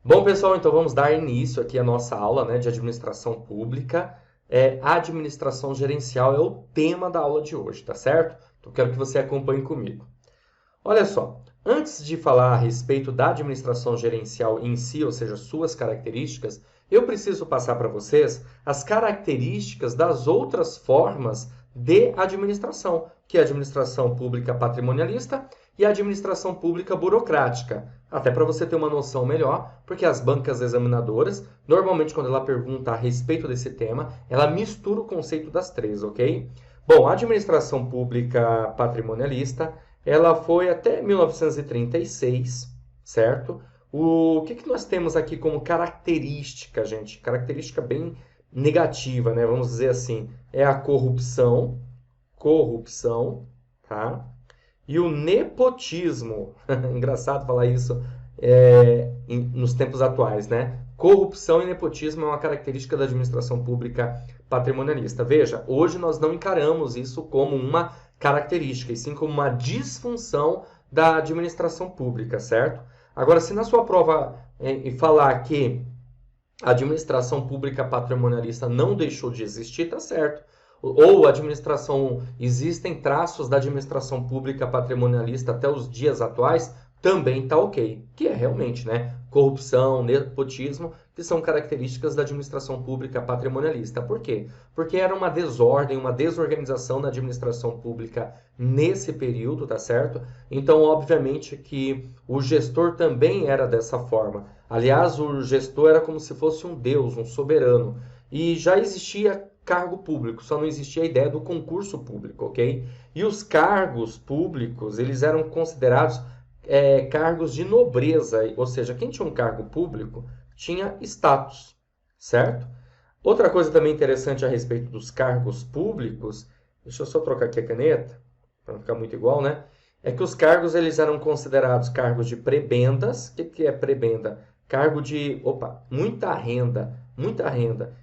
Bom, pessoal, então vamos dar início aqui à nossa aula, né, de administração pública. A administração gerencial é o tema da aula de hoje, tá certo? Então quero que você acompanhe comigo. Olha só, antes de falar a respeito da administração gerencial em si, ou seja, suas características, eu preciso passar para vocês as características das outras formas de administração, que é a administração pública patrimonialista e a administração pública burocrática. Até para você ter uma noção melhor, porque as bancas examinadoras, normalmente quando ela pergunta a respeito desse tema, ela mistura o conceito das três, ok? Bom, a administração pública patrimonialista ela foi até 1936, certo? O que nós temos aqui como característica, gente? Característica bem negativa, né? Vamos dizer assim, é a corrupção, tá? E o nepotismo. Engraçado falar isso nos tempos atuais, né? Corrupção e nepotismo é uma característica da administração pública patrimonialista. Veja, hoje nós não encaramos isso como uma característica, e sim como uma disfunção da administração pública, certo? Agora, se na sua prova falar que a administração pública patrimonialista não deixou de existir, tá certo. Ou existem traços da administração pública patrimonialista até os dias atuais, também tá ok. Que é realmente, né? Corrupção, nepotismo, que são características da administração pública patrimonialista. Por quê? Porque era uma desordem, uma desorganização na administração pública nesse período, tá certo? Então, obviamente que o gestor também era dessa forma. Aliás, o gestor era como se fosse um deus, um soberano. E já existia cargo público, só não existia a ideia do concurso público, ok? E os cargos públicos, eles eram considerados cargos de nobreza, ou seja, quem tinha um cargo público tinha status, certo? Outra coisa também interessante a respeito dos cargos públicos, deixa eu só trocar aqui a caneta, para não ficar muito igual, né? É que os cargos eles eram considerados cargos de prebendas. O que é prebenda? Cargo de, muita renda,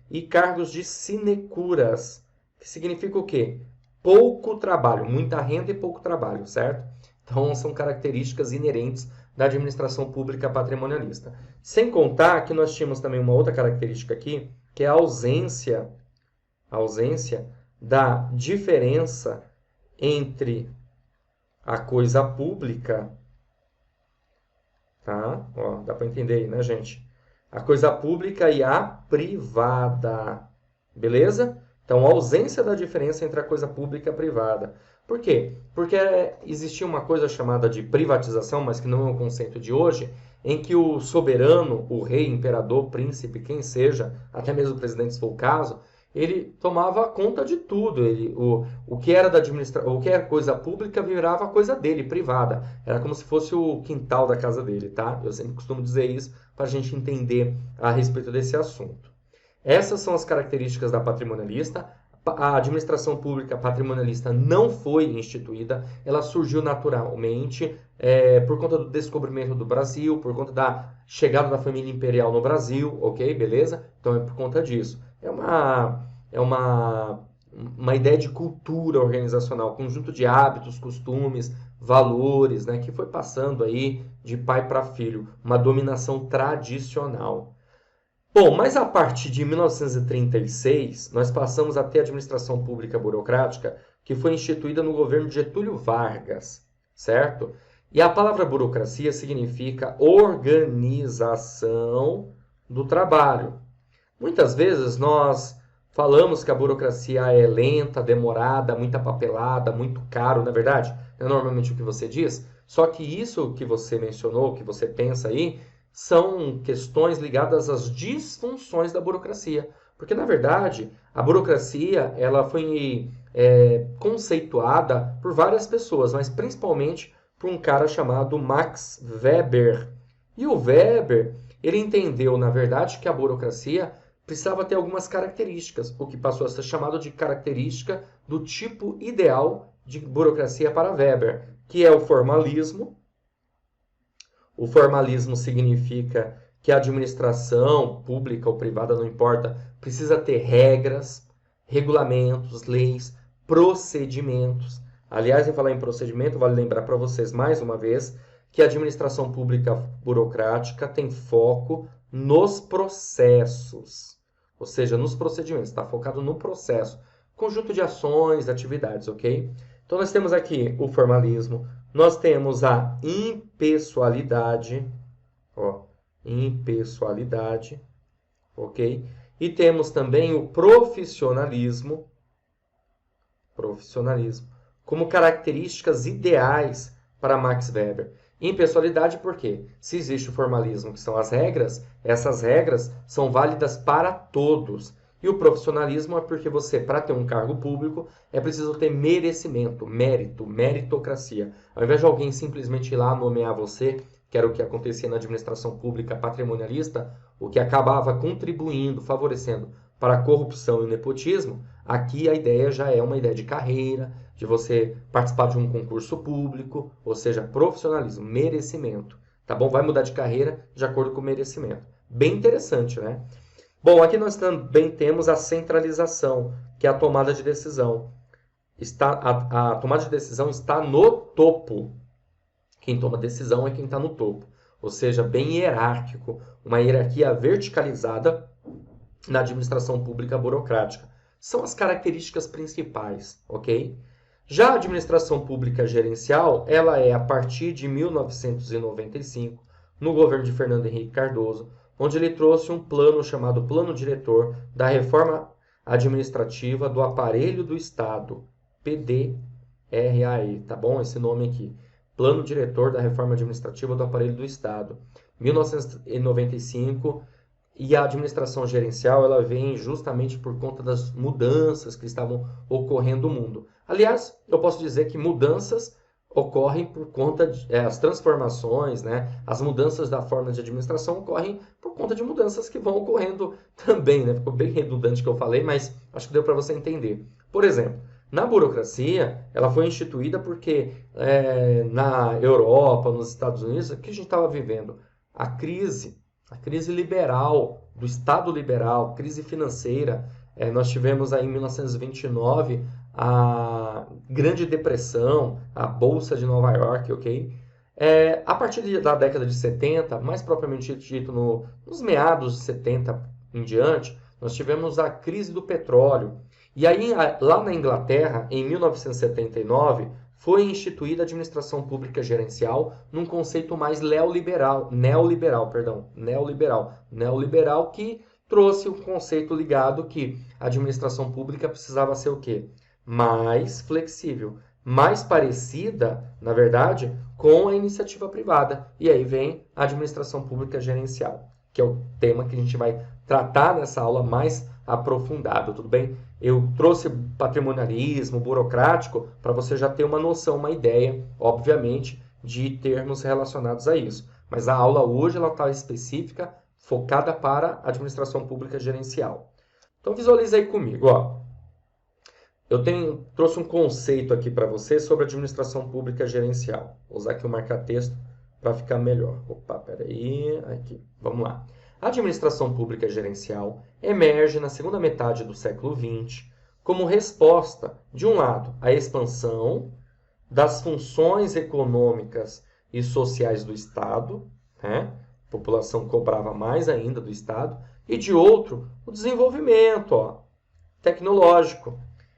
e cargos de sinecuras, que significa o quê? Pouco trabalho, muita renda e pouco trabalho, certo? Então, são características inerentes da administração pública patrimonialista. Sem contar que nós tínhamos também uma outra característica aqui, que é a ausência da diferença entre a coisa pública, tá? Ó, dá para entender aí, né, gente? A coisa pública e a privada, beleza? Então, a ausência da diferença entre a coisa pública e a privada. Por quê? Porque existia uma coisa chamada de privatização, mas que não é um conceito de hoje, em que o soberano, o rei, imperador, príncipe, quem seja, até mesmo o presidente se for o caso, ele tomava conta de tudo. O que era o que era coisa pública virava coisa dele, privada. Era como se fosse o quintal da casa dele, tá? Eu sempre costumo dizer isso para a gente entender a respeito desse assunto. Essas são as características da patrimonialista. A administração pública patrimonialista não foi instituída, ela surgiu naturalmente por conta do descobrimento do Brasil, por conta da chegada da família imperial no Brasil, ok? Beleza? Então é por conta disso. É uma ideia de cultura organizacional, conjunto de hábitos, costumes, valores, né, que foi passando aí de pai para filho, uma dominação tradicional. Bom, mas a partir de 1936, nós passamos a ter a administração pública burocrática, que foi instituída no governo de Getúlio Vargas, certo? E a palavra burocracia significa organização do trabalho. Muitas vezes nós falamos que a burocracia é lenta, demorada, muita papelada, muito caro, na verdade, é normalmente o que você diz. Só que isso que você mencionou, que você pensa aí, são questões ligadas às disfunções da burocracia. Porque, na verdade, a burocracia ela foi conceituada por várias pessoas, mas principalmente por um cara chamado Max Weber. E o Weber, ele entendeu, na verdade, que a burocracia precisava ter algumas características, o que passou a ser chamado de característica do tipo ideal de burocracia para Weber, que é o formalismo. O formalismo significa que a administração pública ou privada, não importa, precisa ter regras, regulamentos, leis, procedimentos. Aliás, em falar em procedimento, vale lembrar para vocês mais uma vez que a administração pública burocrática tem foco nos processos, ou seja, nos procedimentos, está focado no processo, conjunto de ações, atividades, ok? Então, nós temos aqui o formalismo, nós temos a impessoalidade, ok? E temos também o profissionalismo, como características ideais para Max Weber. Impessoalidade por quê? Se existe o formalismo, que são as regras, essas regras são válidas para todos. E o profissionalismo é porque você, para ter um cargo público, é preciso ter merecimento, mérito, meritocracia. Ao invés de alguém simplesmente ir lá nomear você, que era o que acontecia na administração pública patrimonialista, o que acabava contribuindo, favorecendo para a corrupção e o nepotismo, aqui a ideia já é uma ideia de carreira, de você participar de um concurso público, ou seja, profissionalismo, merecimento. Tá bom? Vai mudar de carreira de acordo com o merecimento. Bem interessante, né? Bom, aqui nós também temos a centralização, que é a tomada de decisão. A tomada de decisão está no topo. Quem toma decisão é quem está no topo. Ou seja, bem hierárquico, uma hierarquia verticalizada na administração pública burocrática. São as características principais, ok? Já a administração pública gerencial, ela é a partir de 1995, no governo de Fernando Henrique Cardoso, onde ele trouxe um plano chamado Plano Diretor da Reforma Administrativa do Aparelho do Estado, PDRAE, tá bom? Esse nome aqui. Plano Diretor da Reforma Administrativa do Aparelho do Estado, 1995, e a administração gerencial ela vem justamente por conta das mudanças que estavam ocorrendo no mundo. Aliás, eu posso dizer que mudanças ocorrem por conta as transformações, né? As mudanças da forma de administração ocorrem por conta de mudanças que vão ocorrendo também, né? Ficou bem redundante o que eu falei, mas acho que deu para você entender. Por exemplo, na burocracia, ela foi instituída porque na Europa, nos Estados Unidos, o que a gente estava vivendo? A crise liberal, do Estado liberal, crise financeira. Nós tivemos aí em 1929 a Grande Depressão, a Bolsa de Nova York, ok? A partir da década de 70, mais propriamente dito nos meados de 70 em diante, nós tivemos a crise do petróleo. E aí, lá na Inglaterra, em 1979, foi instituída a administração pública gerencial num conceito mais neoliberal, que trouxe o conceito ligado que a administração pública precisava ser o quê? Mais flexível, mais parecida, na verdade, com a iniciativa privada. E aí vem a administração pública gerencial, que é o tema que a gente vai tratar nessa aula mais aprofundado, tudo bem? Eu trouxe patrimonialismo, burocrático, para você já ter uma noção, uma ideia, obviamente, de termos relacionados a isso. Mas a aula hoje ela está específica, focada para a administração pública gerencial. Então visualize aí comigo, ó. Eu trouxe um conceito aqui para você sobre administração pública gerencial. Vou usar aqui o marca-texto para ficar melhor. Opa, peraí, aqui, vamos lá. A administração pública gerencial emerge na segunda metade do século XX como resposta, de um lado, à expansão das funções econômicas e sociais do Estado, né? A população cobrava mais ainda do Estado, e de outro, o desenvolvimento tecnológico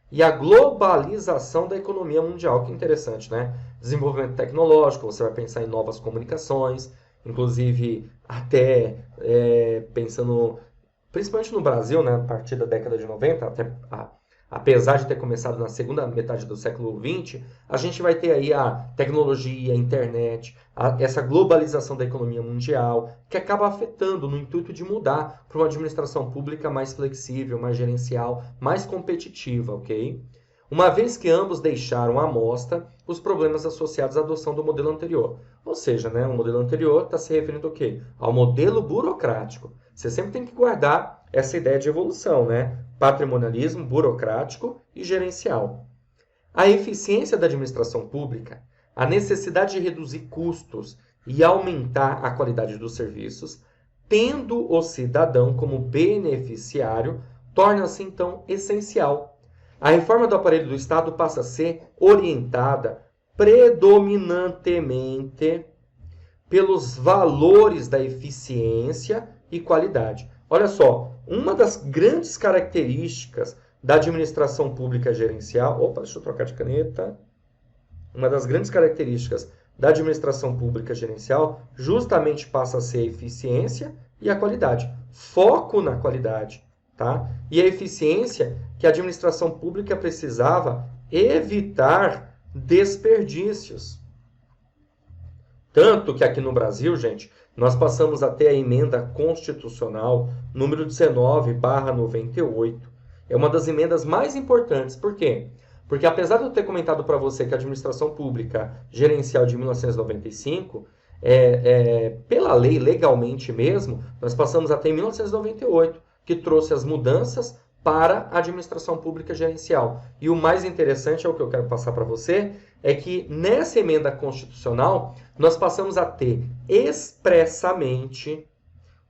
e a globalização da economia mundial. Que interessante, né? Desenvolvimento tecnológico, você vai pensar em novas comunicações, inclusive até pensando, principalmente no Brasil, né, a partir da década de 90, apesar de ter começado na segunda metade do século XX, a gente vai ter aí a tecnologia, a internet, essa globalização da economia mundial, que acaba afetando no intuito de mudar para uma administração pública mais flexível, mais gerencial, mais competitiva, ok? Uma vez que ambos deixaram à mostra os problemas associados à adoção do modelo anterior. Ou seja, né, o modelo anterior está se referindo ao quê? Ao modelo burocrático. Você sempre tem que guardar essa ideia de evolução, né? Patrimonialismo, burocrático e gerencial. A eficiência da administração pública, a necessidade de reduzir custos e aumentar a qualidade dos serviços, tendo o cidadão como beneficiário, torna-se então essencial. A reforma do aparelho do Estado passa a ser orientada predominantemente pelos valores da eficiência e qualidade. Olha só, uma das grandes características da administração pública gerencial... Opa, deixa eu trocar de caneta. Uma das grandes características da administração pública gerencial justamente passa a ser a eficiência e a qualidade. Foco na qualidade, tá? E a eficiência que a administração pública precisava evitar desperdícios. Tanto que aqui no Brasil, gente, nós passamos a ter a emenda constitucional número 19/98. É uma das emendas mais importantes. Por quê? Porque apesar de eu ter comentado para você que a administração pública gerencial de 1995, pela lei, legalmente mesmo, nós passamos até em 1998, que trouxe as mudanças para a administração pública gerencial. E o mais interessante, é o que eu quero passar para você, é que nessa emenda constitucional, nós passamos a ter expressamente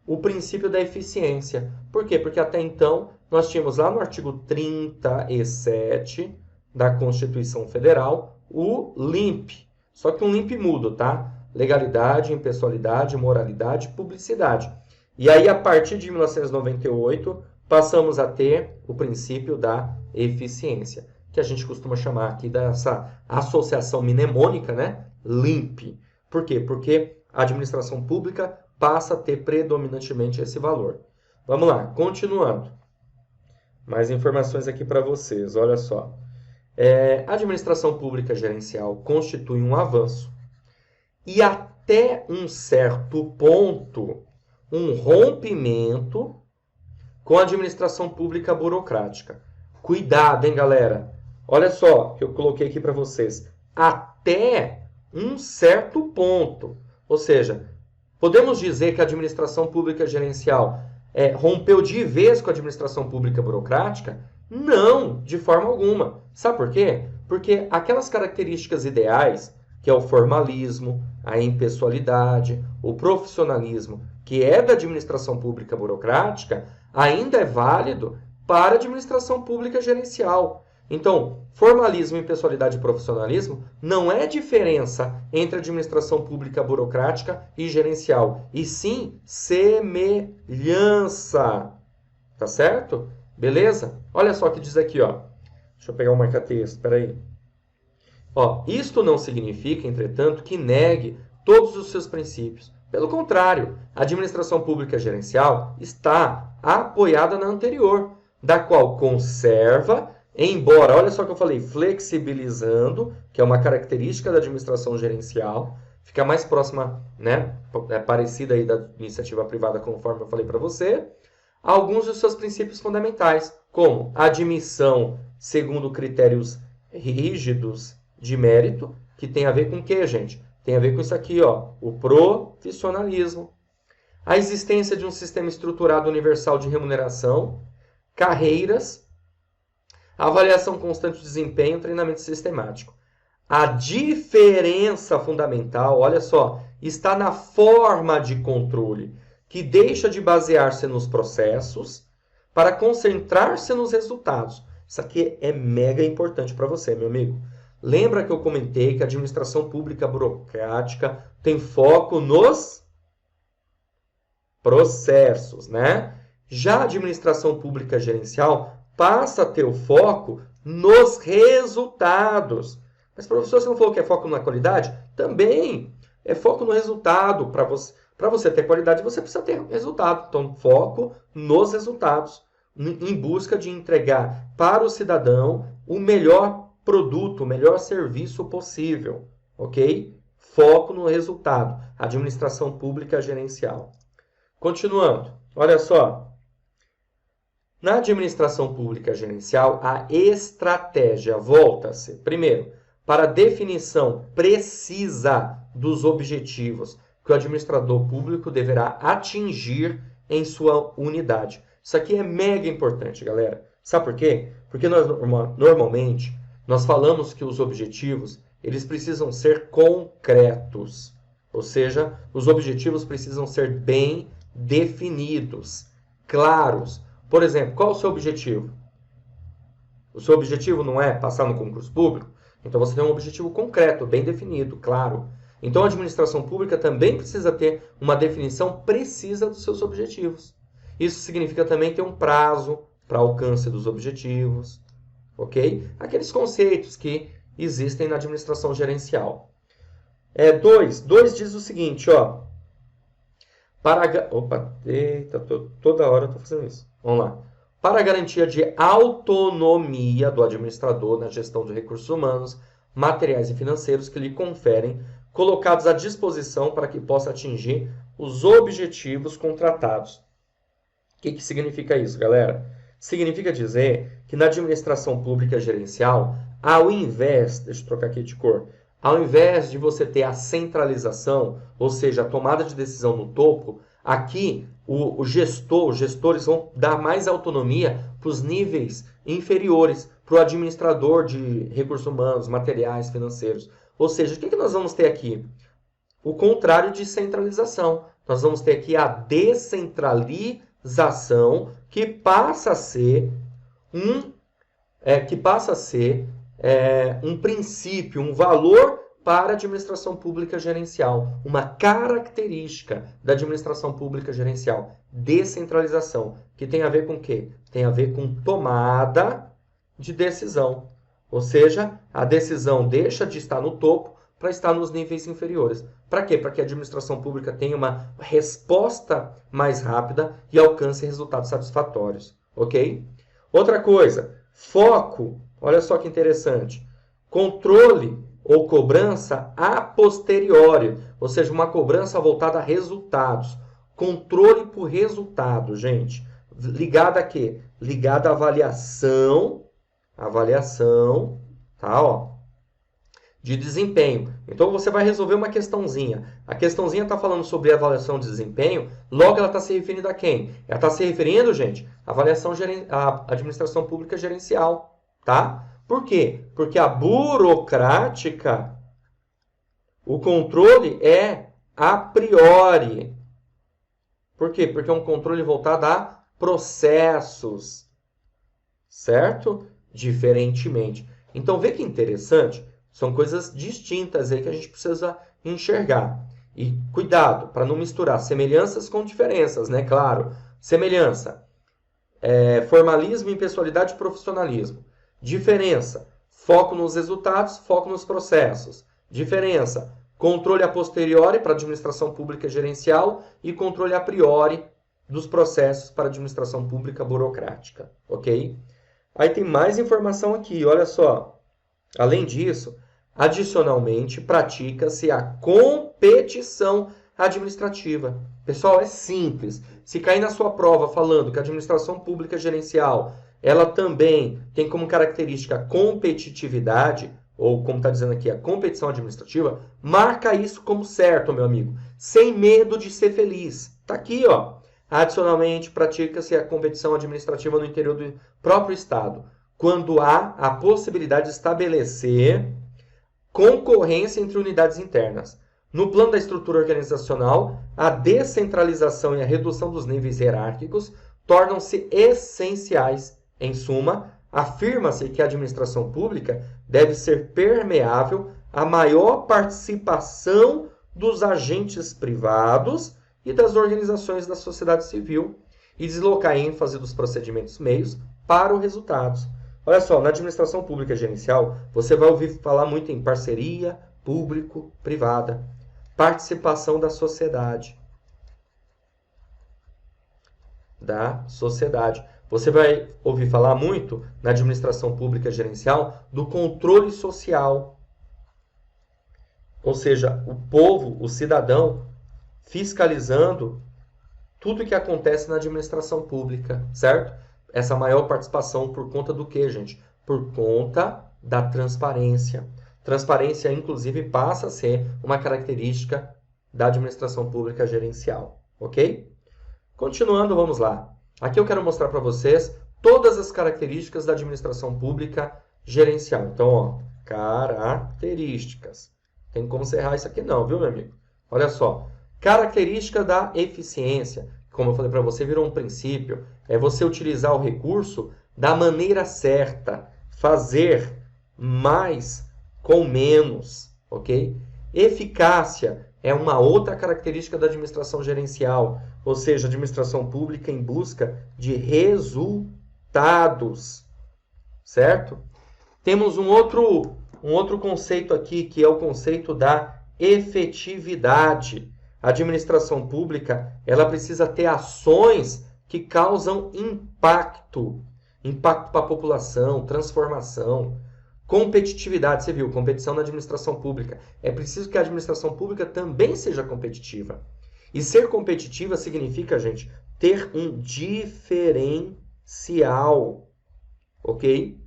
o princípio da eficiência. Por quê? Porque até então, nós tínhamos lá no artigo 37 da Constituição Federal, o LIMP. Só que um LIMP mudo, tá? Legalidade, impessoalidade, moralidade, publicidade. E aí, a partir de 1998, passamos a ter o princípio da eficiência, que a gente costuma chamar aqui dessa associação mnemônica, né? LIMP. Por quê? Porque a administração pública passa a ter predominantemente esse valor. Vamos lá, continuando. Mais informações aqui para vocês, olha só. A administração pública gerencial constitui um avanço e até um certo ponto, um rompimento com a administração pública burocrática. Cuidado, hein, galera? Olha só, que eu coloquei aqui para vocês. Até um certo ponto. Ou seja, podemos dizer que a administração pública gerencial rompeu de vez com a administração pública burocrática? Não, de forma alguma. Sabe por quê? Porque aquelas características ideais, que é o formalismo, a impessoalidade, o profissionalismo, que é da administração pública burocrática, ainda é válido para a administração pública gerencial. Então, formalismo, impessoalidade e profissionalismo não é diferença entre administração pública burocrática e gerencial, e sim semelhança. Tá certo? Beleza? Olha só o que diz aqui, ó. Deixa eu pegar o marca-texto, espera aí. Ó, isto não significa, entretanto, que negue todos os seus princípios. Pelo contrário, a administração pública gerencial está apoiada na anterior, da qual conserva, embora, olha só o que eu falei, flexibilizando, que é uma característica da administração gerencial, fica mais próxima, né, parecida aí da iniciativa privada, conforme eu falei para você, alguns dos seus princípios fundamentais, como admissão segundo critérios rígidos de mérito, que tem a ver com o quê, gente? Tem a ver com isso aqui, ó, o profissionalismo, a existência de um sistema estruturado universal de remuneração, carreiras, avaliação constante de desempenho, treinamento sistemático. A diferença fundamental, olha só, está na forma de controle, que deixa de basear-se nos processos para concentrar-se nos resultados. Isso aqui é mega importante para você, meu amigo. Lembra que eu comentei que a administração pública burocrática tem foco nos processos, né? Já a administração pública gerencial passa a ter o foco nos resultados. Mas, professor, você não falou que é foco na qualidade? Também é foco no resultado. Para você ter qualidade, você precisa ter resultado. Então, foco nos resultados, em busca de entregar para o cidadão o melhor produto, o melhor serviço possível, ok? Foco no resultado, administração pública gerencial. Continuando, olha só. Na administração pública gerencial, a estratégia volta-se, primeiro, para a definição precisa dos objetivos que o administrador público deverá atingir em sua unidade. Isso aqui é mega importante, galera. Sabe por quê? Porque normalmente nós falamos que os objetivos eles precisam ser concretos. Ou seja, os objetivos precisam ser bem definidos, claros. Por exemplo, qual é o seu objetivo? O seu objetivo não é passar no concurso público? Então você tem um objetivo concreto, bem definido, claro. Então, a administração pública também precisa ter uma definição precisa dos seus objetivos. Isso significa também ter um prazo para alcance dos objetivos, ok? Aqueles conceitos que existem na administração gerencial. 2 diz o seguinte, ó. Toda hora eu estou fazendo isso. Vamos lá. Para a garantia de autonomia do administrador na gestão de recursos humanos, materiais e financeiros que lhe conferem, colocados à disposição para que possa atingir os objetivos contratados. O que significa isso, galera? Significa dizer que na administração pública gerencial, ao invés, deixa eu trocar aqui de cor, ao invés de você ter a centralização, ou seja, a tomada de decisão no topo, aqui os gestores vão dar mais autonomia para os níveis inferiores, para o administrador de recursos humanos, materiais, financeiros. Ou seja, o que nós vamos ter aqui? O contrário de centralização. Nós vamos ter aqui a descentralização, que passa a ser um princípio, um valor para a administração pública gerencial. Uma característica da administração pública gerencial. Descentralização. Que tem a ver com o quê? Tem a ver com tomada de decisão. Ou seja, a decisão deixa de estar no topo para estar nos níveis inferiores. Para quê? Para que a administração pública tenha uma resposta mais rápida e alcance resultados satisfatórios. Ok? Outra coisa, foco. Olha só que interessante. Controle ou cobrança a posteriori, ou seja, uma cobrança voltada a resultados. Controle por resultado, gente. Ligada a quê? Ligada à avaliação, tá, ó, de desempenho. Então, você vai resolver uma questãozinha. A questãozinha está falando sobre avaliação de desempenho, logo ela está se referindo a quem? Ela está se referindo, gente, à administração pública gerencial, tá? Por quê? Porque a burocrática, o controle é a priori. Por quê? Porque é um controle voltado a processos, certo? Diferentemente. Então, vê que interessante, são coisas distintas aí que a gente precisa enxergar. E cuidado, para não misturar semelhanças com diferenças, né? Claro, semelhança, formalismo, impessoalidade e profissionalismo. Diferença, foco nos resultados, foco nos processos. Diferença, controle a posteriori para a administração pública gerencial e controle a priori dos processos para a administração pública burocrática, ok? Aí tem mais informação aqui, olha só. Além disso, adicionalmente, pratica-se a competição administrativa. Pessoal, é simples. Se cair na sua prova falando que a administração pública gerencial, ela também tem como característica a competitividade, ou como está dizendo aqui, a competição administrativa, marca isso como certo, meu amigo. Sem medo de ser feliz. Está aqui, ó. Adicionalmente, pratica-se a competição administrativa no interior do próprio Estado, quando há a possibilidade de estabelecer concorrência entre unidades internas. No plano da estrutura organizacional, a descentralização e a redução dos níveis hierárquicos tornam-se essenciais. Em suma, afirma-se que a administração pública deve ser permeável à maior participação dos agentes privados e das organizações da sociedade civil e deslocar a ênfase dos procedimentos meios para os resultados. Olha só, na administração pública gerencial, você vai ouvir falar muito em parceria público-privada, participação da sociedade. Você vai ouvir falar muito na administração pública gerencial do controle social. Ou seja, o povo, o cidadão, fiscalizando tudo que acontece na administração pública, certo? Essa maior participação por conta do quê, gente? Por conta da transparência. Transparência, inclusive, passa a ser uma característica da administração pública gerencial, ok? Continuando, vamos lá. Aqui eu quero mostrar para vocês todas as características da administração pública gerencial. Então, ó, características. Tem como você errar isso aqui não, viu, meu amigo? Olha só. Característica da eficiência. Como eu falei para você, virou um princípio. É você utilizar o recurso da maneira certa. Fazer mais com menos, ok? Eficácia é uma outra característica da administração gerencial, ou seja, administração pública em busca de resultados, certo? Temos um outro conceito aqui, que é o conceito da efetividade. A administração pública, ela precisa ter ações que causam impacto para a população, transformação, competitividade. Você viu, competição na administração pública. É preciso que a administração pública também seja competitiva. E ser competitiva significa, gente, ter um diferencial, ok?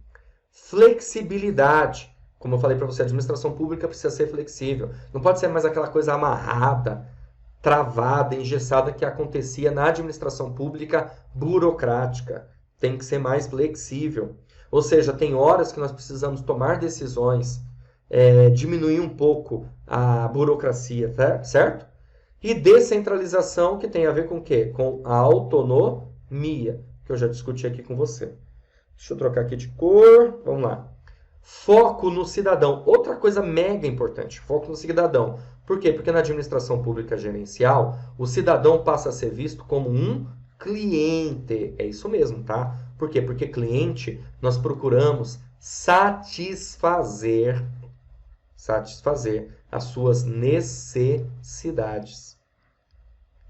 Flexibilidade. Como eu falei para você, a administração pública precisa ser flexível. Não pode ser mais aquela coisa amarrada, travada, engessada que acontecia na administração pública burocrática. Tem que ser mais flexível. Ou seja, tem horas que nós precisamos tomar decisões, diminuir um pouco a burocracia, certo? E descentralização, que tem a ver com o quê? Com a autonomia, que eu já discuti aqui com você. Deixa eu trocar aqui de cor. Vamos lá. Foco no cidadão. Outra coisa mega importante, foco no cidadão. Por quê? Porque na administração pública gerencial, o cidadão passa a ser visto como um cliente. É isso mesmo, tá? Por quê? Porque cliente, nós procuramos satisfazer as suas necessidades.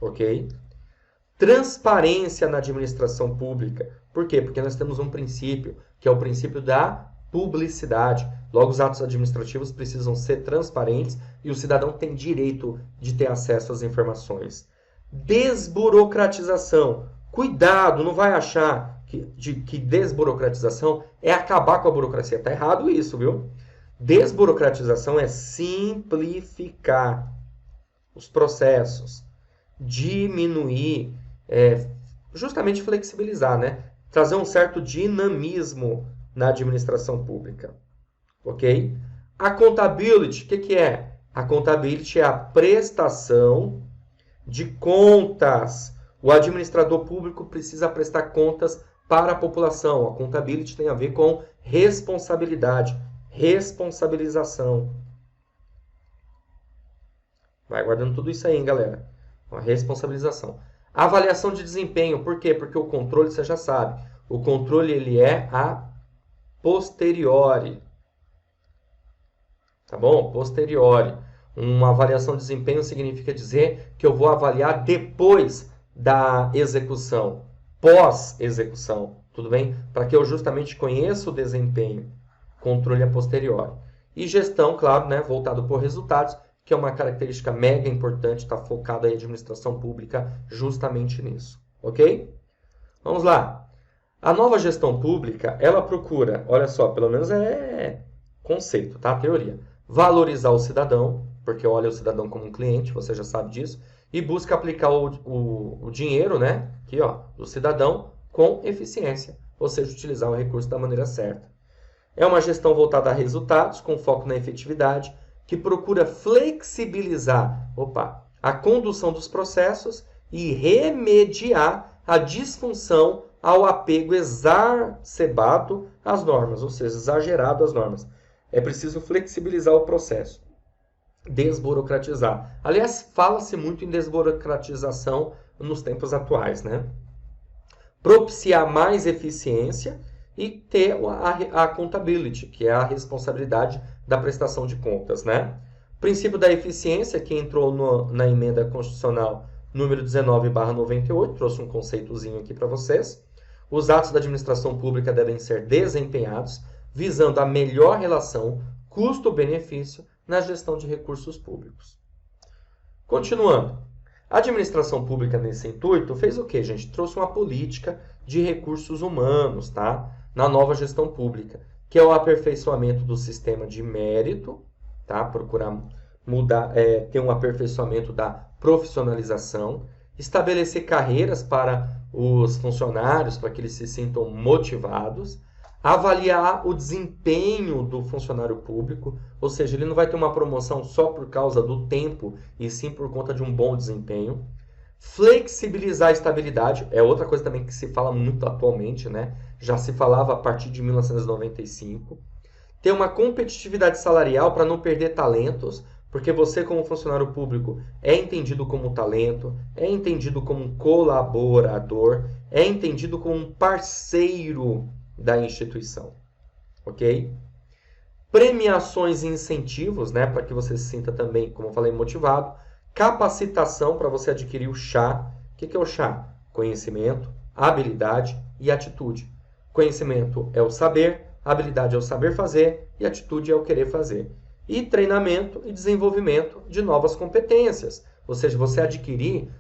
Ok? Transparência na administração pública. Por quê? Porque nós temos um princípio, que é o princípio da publicidade. Logo, os atos administrativos precisam ser transparentes e o cidadão tem direito de ter acesso às informações. Desburocratização. Cuidado, não vai achar que desburocratização é acabar com a burocracia. Está errado isso, viu? Desburocratização é simplificar os processos, diminuir, justamente flexibilizar, né? Trazer um certo dinamismo na administração pública, ok? Accountability, o que é? Accountability é a prestação de contas. O administrador público precisa prestar contas para a população. A accountability tem a ver com responsabilidade, responsabilização. Vai guardando tudo isso aí, hein, galera? A responsabilização. Avaliação de desempenho, por quê? Porque o controle, você já sabe, o controle ele é a posteriori. Tá bom? Posteriori. Uma avaliação de desempenho significa dizer que eu vou avaliar depois da execução, pós-execução, tudo bem? Para que eu justamente conheça o desempenho. Controle a posteriori. E gestão, claro, né, voltado por resultados, que é uma característica mega importante, está focada em administração pública justamente nisso, ok? Vamos lá. A nova gestão pública, ela procura, olha só, pelo menos é conceito, tá? Teoria. Valorizar o cidadão, porque olha o cidadão como um cliente, você já sabe disso, e busca aplicar o dinheiro, né, aqui, ó, do cidadão com eficiência, ou seja, utilizar o recurso da maneira certa. É uma gestão voltada a resultados, com foco na efetividade, que procura flexibilizar a condução dos processos e remediar a disfunção ao apego exacerbado às normas, ou seja, exagerado às normas. É preciso flexibilizar o processo, desburocratizar. Aliás, fala-se muito em desburocratização nos tempos atuais, né? Propiciar mais eficiência e ter a accountability, que é a responsabilidade da prestação de contas, né? Princípio da eficiência, que entrou na emenda constitucional número 19/98, trouxe um conceitozinho aqui para vocês. Os atos da administração pública devem ser desempenhados visando a melhor relação custo-benefício na gestão de recursos públicos. Continuando, a administração pública nesse intuito fez o quê, gente? Trouxe uma política de recursos humanos, tá? Na nova gestão pública, que é o aperfeiçoamento do sistema de mérito, tá? Procurar mudar, ter um aperfeiçoamento da profissionalização, estabelecer carreiras para os funcionários, para que eles se sintam motivados, avaliar o desempenho do funcionário público, ou seja, ele não vai ter uma promoção só por causa do tempo, e sim por conta de um bom desempenho. Flexibilizar a estabilidade, é outra coisa também que se fala muito atualmente, né? Já se falava a partir de 1995. Ter uma competitividade salarial para não perder talentos, Porque você, como funcionário público, é entendido como talento, é entendido como um colaborador, é entendido como um parceiro da instituição. Ok? Premiações e incentivos, né, para que você se sinta também, como eu falei, motivado. Capacitação para você adquirir o chá. O que é o chá? Conhecimento, habilidade e atitude. Conhecimento é o saber, habilidade é o saber fazer e atitude é o querer fazer. E treinamento e desenvolvimento de novas competências, ou seja, você adquirir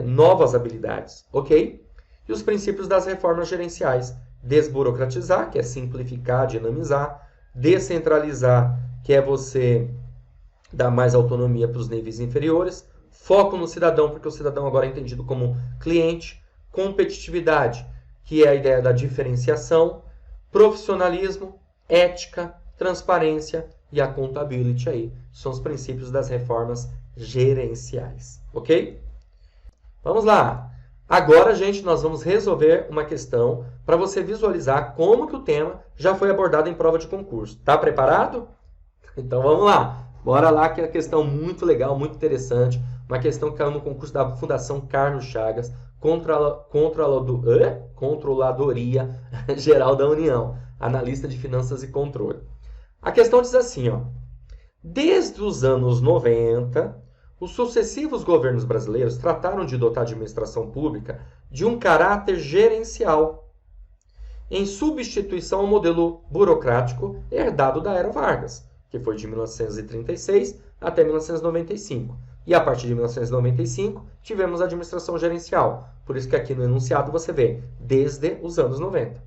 novas habilidades, ok? E os princípios das reformas gerenciais. Desburocratizar, que é simplificar, dinamizar. Descentralizar, que é você dar mais autonomia para os níveis inferiores. Foco no cidadão, porque o cidadão agora é entendido como cliente. Competitividade, que é a ideia da diferenciação. Profissionalismo, ética, transparência e accountability aí. São os princípios das reformas gerenciais, ok? Vamos lá. Agora, gente, nós vamos resolver uma questão para você visualizar como que o tema já foi abordado em prova de concurso. Tá preparado? Então vamos lá. Bora lá, que é uma questão muito legal, muito interessante. Uma questão que caiu no concurso da Fundação Carlos Chagas, Controladoria Geral da União, analista de finanças e controle. A questão diz assim, ó. Desde os anos 90, os sucessivos governos brasileiros trataram de dotar a administração pública de um caráter gerencial, em substituição ao modelo burocrático herdado da Era Vargas, que foi de 1936 até 1995. E a partir de 1995, tivemos a administração gerencial. Por isso que aqui no enunciado você vê, desde os anos 90.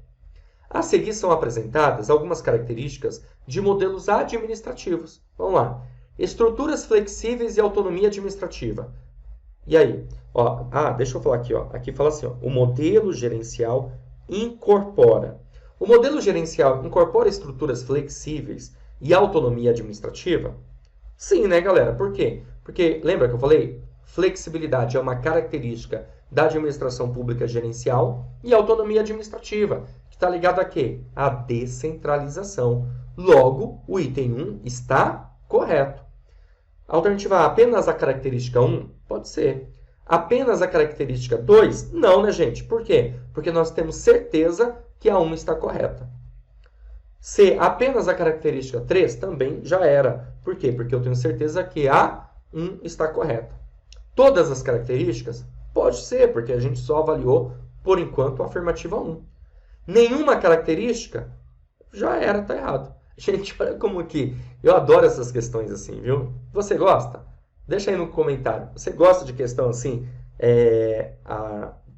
A seguir são apresentadas algumas características de modelos administrativos. Vamos lá. Estruturas flexíveis e autonomia administrativa. E aí? Ó, deixa eu falar aqui. Ó. Aqui fala assim, ó, o modelo gerencial incorpora. O modelo gerencial incorpora estruturas flexíveis e autonomia administrativa? Sim, né, galera? Por quê? Porque, lembra que eu falei? Flexibilidade é uma característica da administração pública gerencial e autonomia administrativa, que está ligado a quê? A descentralização. Logo, o item 1 está correto. Alternativa A, apenas a característica 1? Pode ser. Apenas a característica 2? Não, né, gente? Por quê? Porque nós temos certeza que a 1 está correta. C, apenas a característica 3? Também já era. Por quê? Porque eu tenho certeza que a 1 está correta. Todas as características? Pode ser, porque a gente só avaliou, por enquanto, a afirmativa 1. Nenhuma característica? Já era, está errado. Gente, olha como que eu adoro essas questões assim, viu? Você gosta? Deixa aí no comentário. Você gosta de questão assim,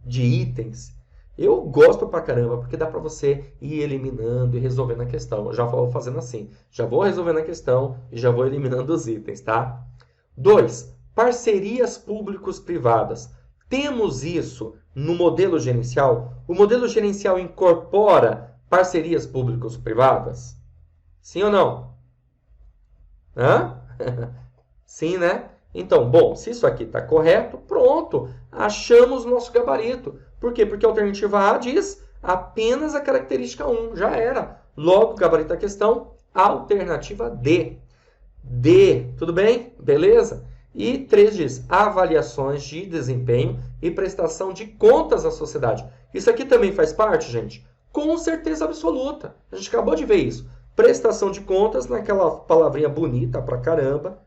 de itens? Eu gosto pra caramba, porque dá pra você ir eliminando e resolvendo a questão. Eu já vou fazendo assim. Já vou resolvendo a questão e já vou eliminando os itens, tá? 2. Parcerias públicos-privadas. Temos isso no modelo gerencial? O modelo gerencial incorpora parcerias públicos-privadas? Sim ou não? Hã? Sim, né? Então, bom, se isso aqui está correto, pronto, achamos o nosso gabarito. Por quê? Porque a alternativa A diz apenas a característica 1, já era. Logo, gabarito da questão, alternativa D. D, tudo bem? Beleza? E 3 diz avaliações de desempenho e prestação de contas à sociedade. Isso aqui também faz parte, gente? Com certeza absoluta. A gente acabou de ver isso. Prestação de contas naquela palavrinha bonita pra caramba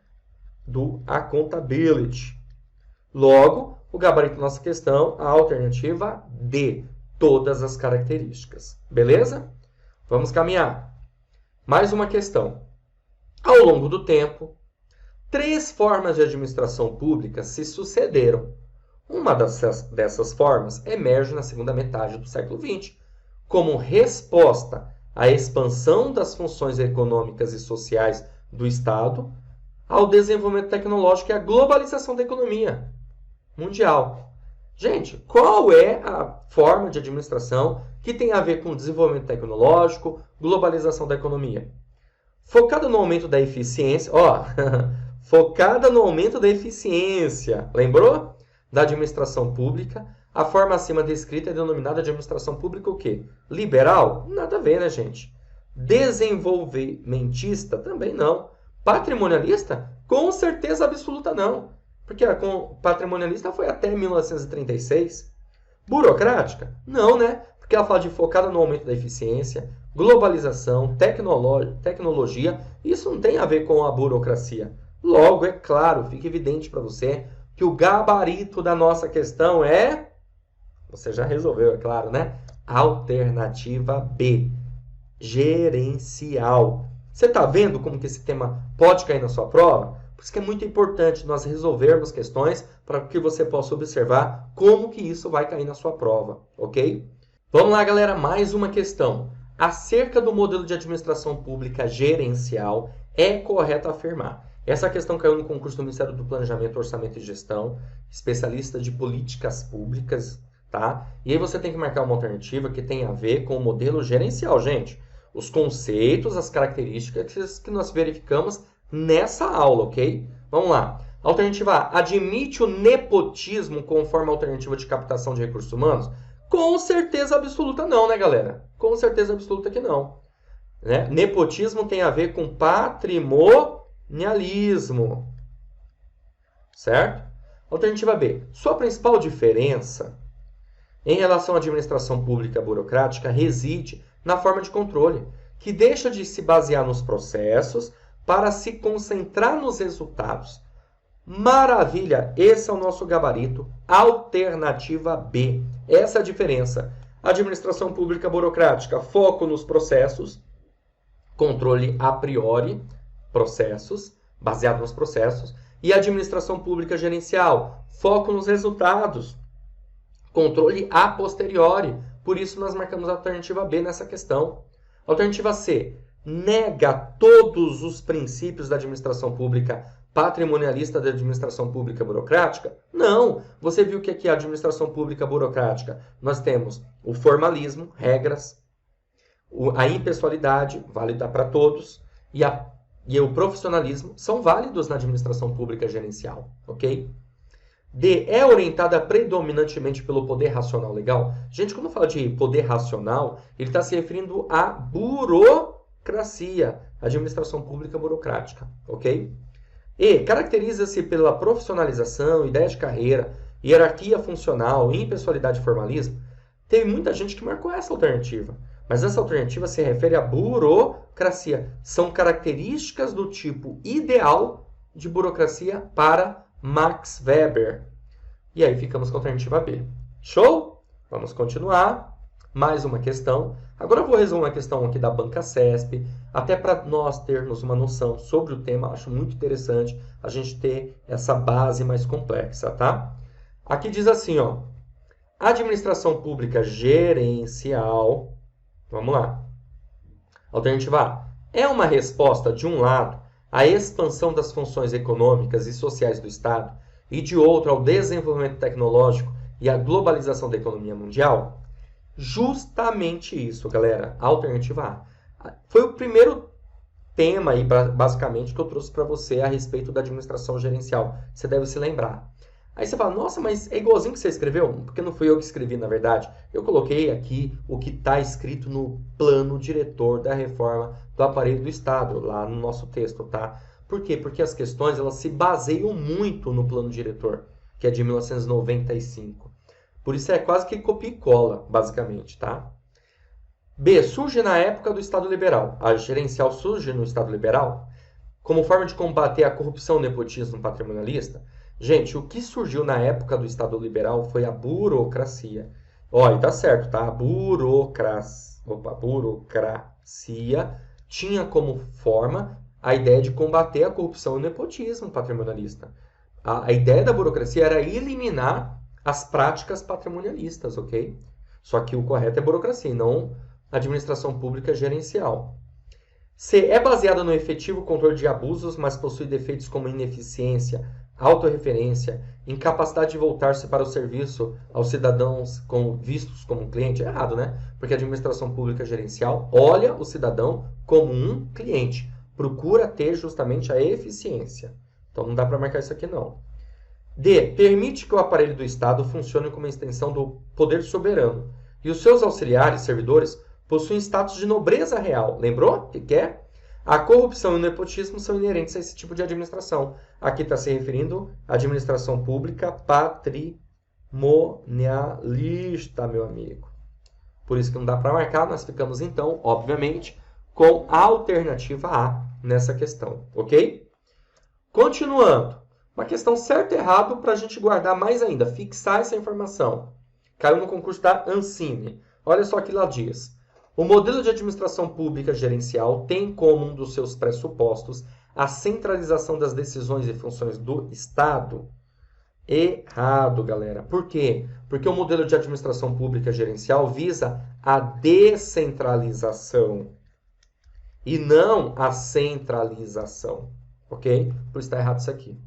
do accountability. Logo, o gabarito da nossa questão, a alternativa D, todas as características. Beleza? Vamos caminhar. Mais uma questão. Ao longo do tempo, 3 formas de administração pública se sucederam. Uma dessas formas emerge na segunda metade do século XX, como resposta à expansão das funções econômicas e sociais do Estado, ao desenvolvimento tecnológico e à globalização da economia mundial. Gente, qual é a forma de administração que tem a ver com desenvolvimento tecnológico, globalização da economia? Focada no aumento da eficiência, focada no aumento da eficiência, lembrou? Da administração pública. A forma acima descrita é denominada administração pública o quê? Liberal? Nada a ver, né, gente? Desenvolvimentista? Também não. Patrimonialista? Com certeza absoluta não. Porque a patrimonialista foi até 1936. Burocrática? Não, né? Porque ela fala de focada no aumento da eficiência, globalização, tecnologia. Isso não tem a ver com a burocracia. Logo, é claro, fica evidente para você que o gabarito da nossa questão é... Você já resolveu, é claro, né? Alternativa B. Gerencial. Você está vendo como que esse tema pode cair na sua prova? Por isso que é muito importante nós resolvermos questões para que você possa observar como que isso vai cair na sua prova, ok? Vamos lá, galera, mais uma questão. Acerca do modelo de administração pública gerencial, é correto afirmar. Essa questão caiu no concurso do Ministério do Planejamento, Orçamento e Gestão, especialista de políticas públicas, tá? E aí você tem que marcar uma alternativa que tem a ver com o modelo gerencial, gente. Os conceitos, as características que nós verificamos nessa aula, ok? Vamos lá. Alternativa A. Admite o nepotismo conforme a alternativa de captação de recursos humanos? Com certeza absoluta não, né, galera? Com certeza absoluta que não. Né? Nepotismo tem a ver com patrimonialismo. Certo? Alternativa B. Sua principal diferença em relação à administração pública burocrática reside na forma de controle, que deixa de se basear nos processos para se concentrar nos resultados. Maravilha! Esse é o nosso gabarito. Alternativa B. Essa é a diferença. Administração pública burocrática, foco nos processos, controle a priori, processos, baseado nos processos, e administração pública gerencial, foco nos resultados, controle a posteriori. Por isso nós marcamos a alternativa B nessa questão. Alternativa C. Nega todos os princípios da administração pública patrimonialista da administração pública burocrática? Não. Você viu o que é a administração pública burocrática? Nós temos o formalismo, regras, a impessoalidade, válida para todos, e o profissionalismo são válidos na administração pública gerencial, ok? D. É orientada predominantemente pelo poder racional legal? Gente, quando fala de poder racional, ele está se referindo à burocracia, administração pública burocrática, ok? E. Caracteriza-se pela profissionalização, ideia de carreira, hierarquia funcional, impessoalidade e formalismo. Teve muita gente que marcou essa alternativa, mas essa alternativa se refere à burocracia. São características do tipo ideal de burocracia para Max Weber. E aí ficamos com a alternativa B. Show? Vamos continuar. Mais uma questão. Agora eu vou resolver uma questão aqui da Banca CESP, até para nós termos uma noção sobre o tema. Acho muito interessante a gente ter essa base mais complexa, tá? Aqui diz assim, ó. Administração pública gerencial. Vamos lá. Alternativa A. É uma resposta, de um lado, à expansão das funções econômicas e sociais do Estado e, de outro, ao desenvolvimento tecnológico e à globalização da economia mundial? Justamente isso, galera. Alternativa A. Foi o primeiro tema, aí, basicamente, que eu trouxe para você a respeito da administração gerencial. Você deve se lembrar. Aí você fala, nossa, mas é igualzinho que você escreveu? Porque não fui eu que escrevi, na verdade. Eu coloquei aqui o que está escrito no plano diretor da reforma do aparelho do Estado, lá no nosso texto, tá? Por quê? Porque as questões elas se baseiam muito no plano diretor, que é de 1995. Por isso é quase que copia e cola, basicamente, tá? B. Surge na época do Estado Liberal. A gerencial surge no Estado Liberal como forma de combater a corrupção e o nepotismo patrimonialista? Gente, o que surgiu na época do Estado Liberal foi a burocracia. Ó, e tá certo, tá? A burocracia tinha como forma a ideia de combater a corrupção e o nepotismo patrimonialista. A ideia da burocracia era eliminar as práticas patrimonialistas, ok? Só que o correto é burocracia, e não administração pública gerencial. C. É baseada no efetivo controle de abusos, mas possui defeitos como ineficiência, autorreferência, incapacidade de voltar-se para o serviço aos cidadãos vistos como cliente. É errado, né? Porque a administração pública gerencial olha o cidadão como um cliente. Procura ter justamente a eficiência. Então não dá para marcar isso aqui não. D. Permite que o aparelho do Estado funcione como extensão do poder soberano. E os seus auxiliares, servidores, possuem status de nobreza real. Lembrou? O que é? A corrupção e o nepotismo são inerentes a esse tipo de administração. Aqui está se referindo à administração pública patrimonialista, meu amigo. Por isso que não dá para marcar, nós ficamos então, obviamente, com a alternativa A nessa questão, ok? Continuando, uma questão certo e errado para a gente guardar mais ainda, fixar essa informação. Caiu no concurso da Ancine. Olha só o que ela diz. O modelo de administração pública gerencial tem como um dos seus pressupostos a centralização das decisões e funções do Estado. Errado, galera. Por quê? Porque o modelo de administração pública gerencial visa a descentralização e não a centralização, ok? Por isso está errado isso aqui.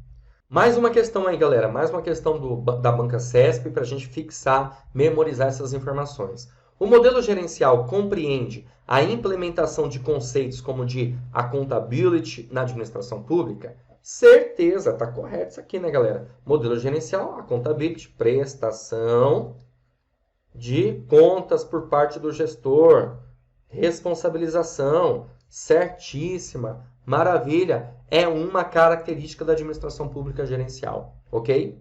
Mais uma questão aí, galera. Mais uma questão da banca CESP para a gente fixar, memorizar essas informações. O modelo gerencial compreende a implementação de conceitos como de accountability na administração pública? Certeza, tá correto isso aqui, né, galera? Modelo gerencial, accountability, prestação de contas por parte do gestor, responsabilização, certíssima, maravilha, é uma característica da administração pública gerencial, ok?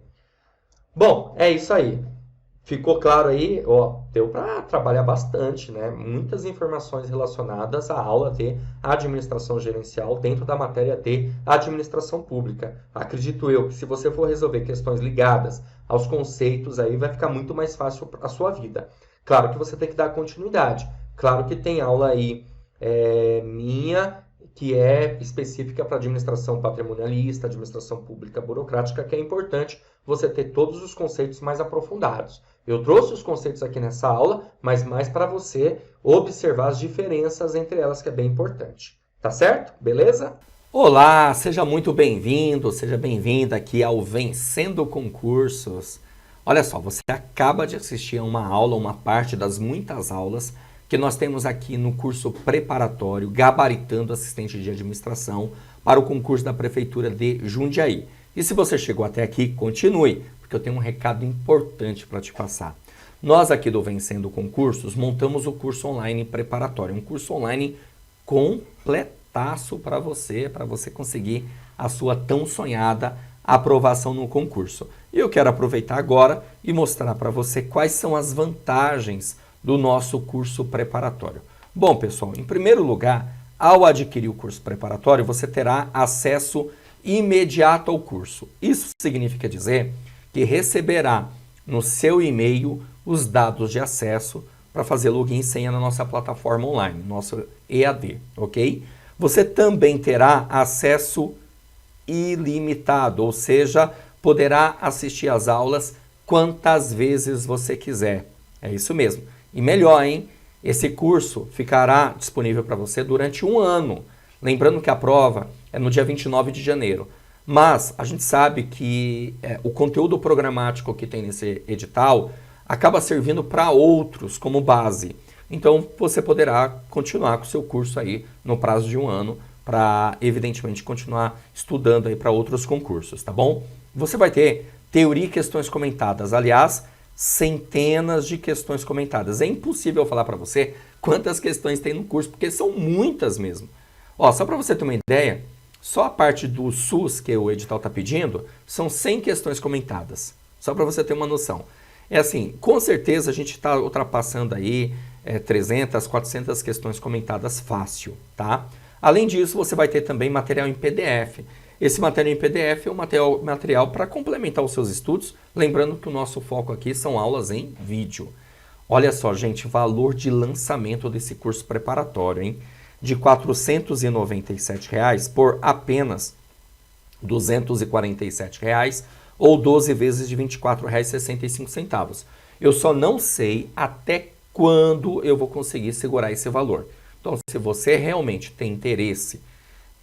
Bom, é isso aí. Ficou claro aí? Ó, deu para trabalhar bastante, né? Muitas informações relacionadas à aula de administração gerencial dentro da matéria de administração pública. Acredito eu que se você for resolver questões ligadas aos conceitos, aí vai ficar muito mais fácil a sua vida. Claro que você tem que dar continuidade. Claro que tem aula aí minha que é específica para administração patrimonialista, administração pública burocrática, que é importante você ter todos os conceitos mais aprofundados. Eu trouxe os conceitos aqui nessa aula, mas mais para você observar as diferenças entre elas, que é bem importante. Tá certo? Beleza? Olá, seja muito bem-vindo, seja bem-vinda aqui ao Vencendo Concursos. Olha só, você acaba de assistir a uma aula, uma parte das muitas aulas que nós temos aqui no curso preparatório Gabaritando Assistente de Administração para o concurso da Prefeitura de Jundiaí. E se você chegou até aqui, continue, porque eu tenho um recado importante para te passar. Nós aqui do Vencendo Concursos montamos o curso online preparatório, um curso online completaço para você conseguir a sua tão sonhada aprovação no concurso. E eu quero aproveitar agora e mostrar para você quais são as vantagens do nosso curso preparatório. Bom, pessoal, em primeiro lugar, ao adquirir o curso preparatório, você terá acesso imediato ao curso. Isso significa dizer que receberá no seu e-mail os dados de acesso para fazer login e senha na nossa plataforma online, nosso EAD, ok? Você também terá acesso ilimitado, ou seja, poderá assistir às aulas quantas vezes você quiser. É isso mesmo. E melhor, hein? Esse curso ficará disponível para você durante um ano. Lembrando que a prova é no dia 29 de janeiro. Mas a gente sabe que o conteúdo programático que tem nesse edital acaba servindo para outros como base. Então você poderá continuar com o seu curso aí no prazo de um ano para, evidentemente, continuar estudando aí para outros concursos, tá bom? Você vai ter teoria e questões comentadas. Aliás, centenas de questões comentadas. É impossível falar para você quantas questões tem no curso, porque são muitas mesmo. Ó, só para você ter uma ideia, só a parte do SUS que o edital está pedindo são 100 questões comentadas. Só para você ter uma noção. É assim, com certeza a gente está ultrapassando aí 300, 400 questões comentadas fácil, tá? Além disso, você vai ter também material em PDF. Esse material em PDF é um material para complementar os seus estudos, lembrando que o nosso foco aqui são aulas em vídeo. Olha só, gente, valor de lançamento desse curso preparatório, hein? De R$ 497 por apenas R$ 247 ou 12 vezes de R$ 24,65. Eu só não sei até quando eu vou conseguir segurar esse valor. Então, se você realmente tem interesse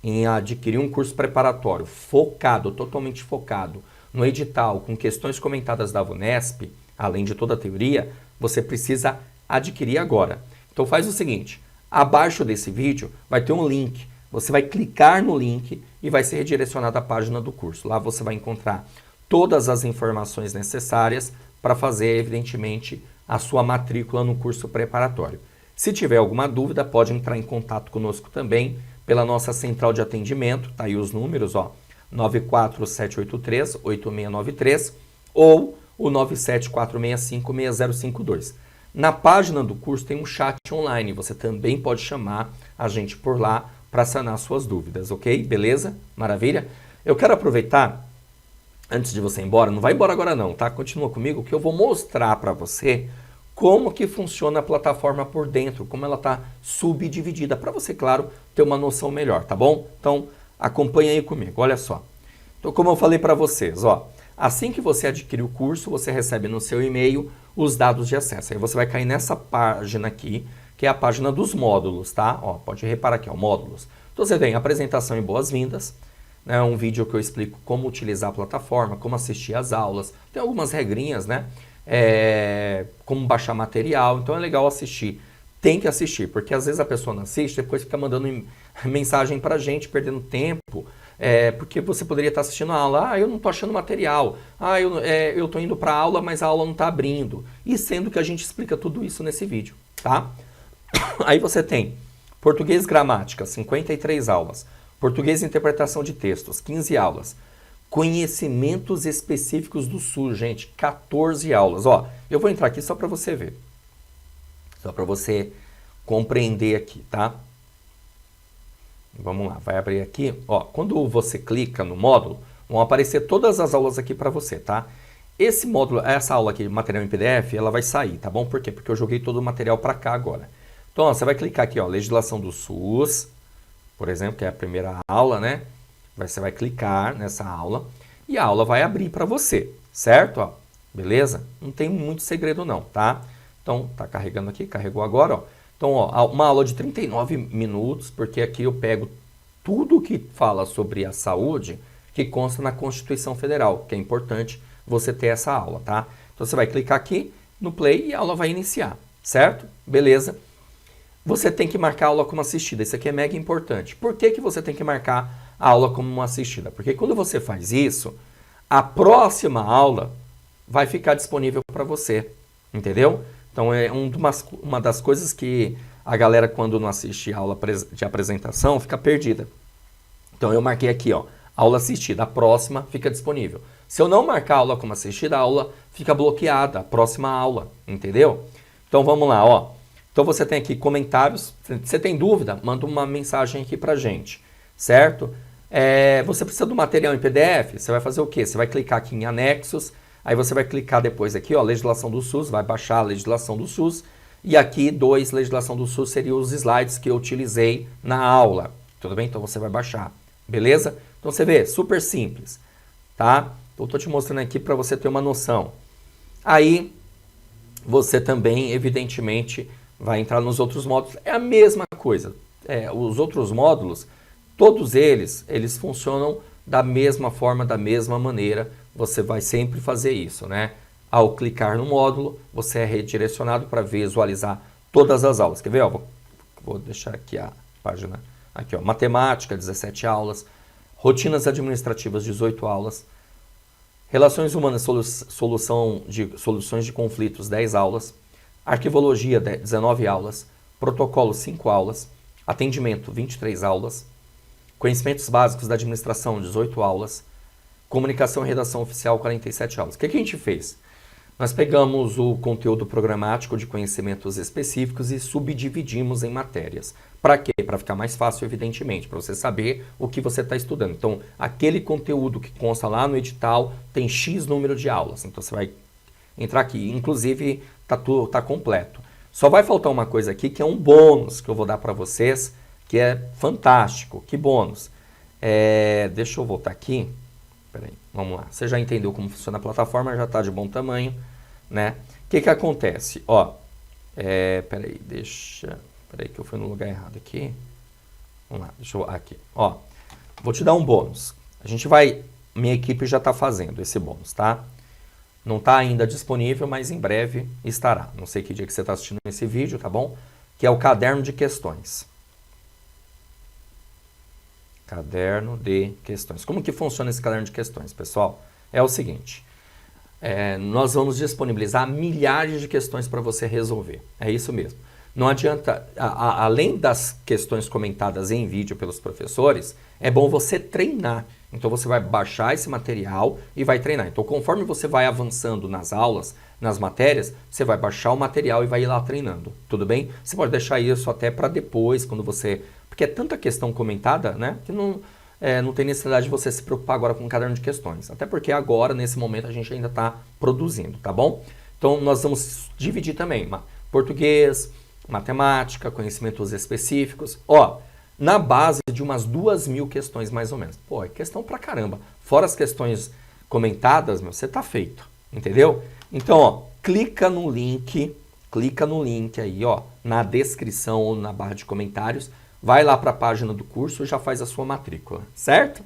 em adquirir um curso preparatório focado, totalmente focado no edital, com questões comentadas da VUNESP, além de toda a teoria, você precisa adquirir agora. Então faz o seguinte, abaixo desse vídeo vai ter um link, você vai clicar no link e vai ser redirecionado à página do curso. Lá você vai encontrar todas as informações necessárias para fazer, evidentemente, a sua matrícula no curso preparatório. Se tiver alguma dúvida, pode entrar em contato conosco também pela nossa central de atendimento, tá aí os números, ó, 94783-8693 ou o 97465-6052. Na página do curso tem um chat online, você também pode chamar a gente por lá para sanar suas dúvidas, ok? Beleza? Maravilha? Eu quero aproveitar, antes de você ir embora, não vai embora agora não, tá? Continua comigo que eu vou mostrar para você como que funciona a plataforma por dentro, como ela está subdividida, para você, claro, ter uma noção melhor, tá bom? Então, acompanha aí comigo, olha só. Então, como eu falei para vocês, ó, assim que você adquirir o curso, você recebe no seu e-mail os dados de acesso. Aí você vai cair nessa página aqui, que é a página dos módulos, tá? Ó, pode reparar aqui, ó, módulos. Então, você tem apresentação e boas-vindas, né? Um vídeo que eu explico como utilizar a plataforma, como assistir às aulas, tem algumas regrinhas, né? Como baixar material, então é legal assistir. Tem que assistir, porque às vezes a pessoa não assiste, depois fica mandando mensagem pra gente, perdendo tempo, porque você poderia estar assistindo a aula, eu não tô achando material, eu tô indo pra aula, mas a aula não tá abrindo, e sendo que a gente explica tudo isso nesse vídeo, tá? Aí você tem português gramática, 53 aulas, português interpretação de textos, 15 aulas, conhecimentos específicos do SUS, gente, 14 aulas. Ó, eu vou entrar aqui só para você ver. Só para você compreender aqui, tá? Vamos lá, vai abrir aqui. Ó, quando você clica no módulo, vão aparecer todas as aulas aqui para você, tá? Esse módulo, essa aula aqui, material em PDF, ela vai sair, tá bom? Por quê? Porque eu joguei todo o material para cá agora. Então, ó, você vai clicar aqui, ó, legislação do SUS, por exemplo, que é a primeira aula, né? Você vai clicar nessa aula e a aula vai abrir para você, certo? Ó, beleza? Não tem muito segredo não, tá? Então, tá carregando aqui, carregou agora, ó. Então, ó, uma aula de 39 minutos, porque aqui eu pego tudo que fala sobre a saúde que consta na Constituição Federal, que é importante você ter essa aula, tá? Então, você vai clicar aqui no play e a aula vai iniciar, certo? Beleza? Você tem que marcar a aula como assistida, isso aqui é mega importante. Por que que você tem que marcar a aula como uma assistida? Porque quando você faz isso, a próxima aula vai ficar disponível para você, entendeu? Então é uma das coisas que a galera quando não assiste a aula de apresentação fica perdida. Então eu marquei aqui, ó, aula assistida, a próxima fica disponível. Se eu não marcar a aula como assistida, a aula fica bloqueada, a próxima aula, entendeu? Então vamos lá, ó. Então você tem aqui comentários, você tem dúvida? Manda uma mensagem aqui pra gente, certo? Você precisa do material em PDF, você vai fazer o quê? Você vai clicar aqui em anexos, aí você vai clicar depois aqui, ó, legislação do SUS, vai baixar a legislação do SUS, e aqui legislação do SUS seriam os slides que eu utilizei na aula, tudo bem? Então você vai baixar, beleza? Então você vê, super simples, tá? Então eu tô te mostrando aqui para você ter uma noção. Aí você também, evidentemente, vai entrar nos outros módulos, é a mesma coisa, os outros módulos, todos eles funcionam da mesma forma, da mesma maneira. Você vai sempre fazer isso, né? Ao clicar no módulo, você é redirecionado para visualizar todas as aulas. Quer ver? Ó, vou deixar aqui a página. Aqui, ó, matemática, 17 aulas. Rotinas administrativas, 18 aulas. Relações humanas, soluções de conflitos, 10 aulas. Arquivologia, 19 aulas. Protocolo, 5 aulas. Atendimento, 23 aulas. Conhecimentos básicos da administração, 18 aulas. Comunicação e redação oficial, 47 aulas. O que a gente fez? Nós pegamos o conteúdo programático de conhecimentos específicos e subdividimos em matérias. Para quê? Para ficar mais fácil, evidentemente, para você saber o que você está estudando. Então, aquele conteúdo que consta lá no edital tem X número de aulas. Então, você vai entrar aqui. Inclusive, tá completo. Só vai faltar uma coisa aqui, que é um bônus que eu vou dar para vocês, que é fantástico. Que bônus? Deixa eu voltar aqui. Peraí, vamos lá. Você já entendeu como funciona a plataforma, já está de bom tamanho, né? O que acontece? Ó, peraí que eu fui no lugar errado aqui. Vamos lá, deixa eu... Aqui, ó. Vou te dar um bônus. Minha equipe já está fazendo esse bônus, tá? Não está ainda disponível, mas em breve estará. Não sei que dia que você está assistindo esse vídeo, tá bom? Que é o caderno de questões. Caderno de questões. Como que funciona esse caderno de questões, pessoal? É o seguinte, nós vamos disponibilizar milhares de questões para você resolver. É isso mesmo. Não adianta, além das questões comentadas em vídeo pelos professores, é bom você treinar. Então você vai baixar esse material e vai treinar. Então conforme você vai avançando nas aulas, nas matérias, você vai baixar o material e vai ir lá treinando, tudo bem? Você pode deixar isso até para depois, quando você... Porque é tanta questão comentada, né, que não tem necessidade de você se preocupar agora com um caderno de questões. Até porque agora, nesse momento, a gente ainda está produzindo, tá bom? Então nós vamos dividir também português, matemática, conhecimentos específicos. Ó, na base de umas 2.000 questões mais ou menos. Pô, é questão pra caramba. Fora as questões comentadas, você tá feito, entendeu? Então, ó, clica no link aí, ó, na descrição ou na barra de comentários, vai lá para a página do curso e já faz a sua matrícula, certo?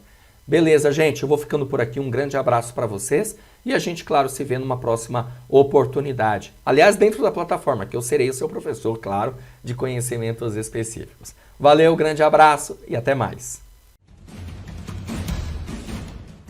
Beleza, gente, eu vou ficando por aqui, um grande abraço para vocês e a gente, claro, se vê numa próxima oportunidade. Aliás, dentro da plataforma, que eu serei o seu professor, claro, de conhecimentos específicos. Valeu, grande abraço e até mais.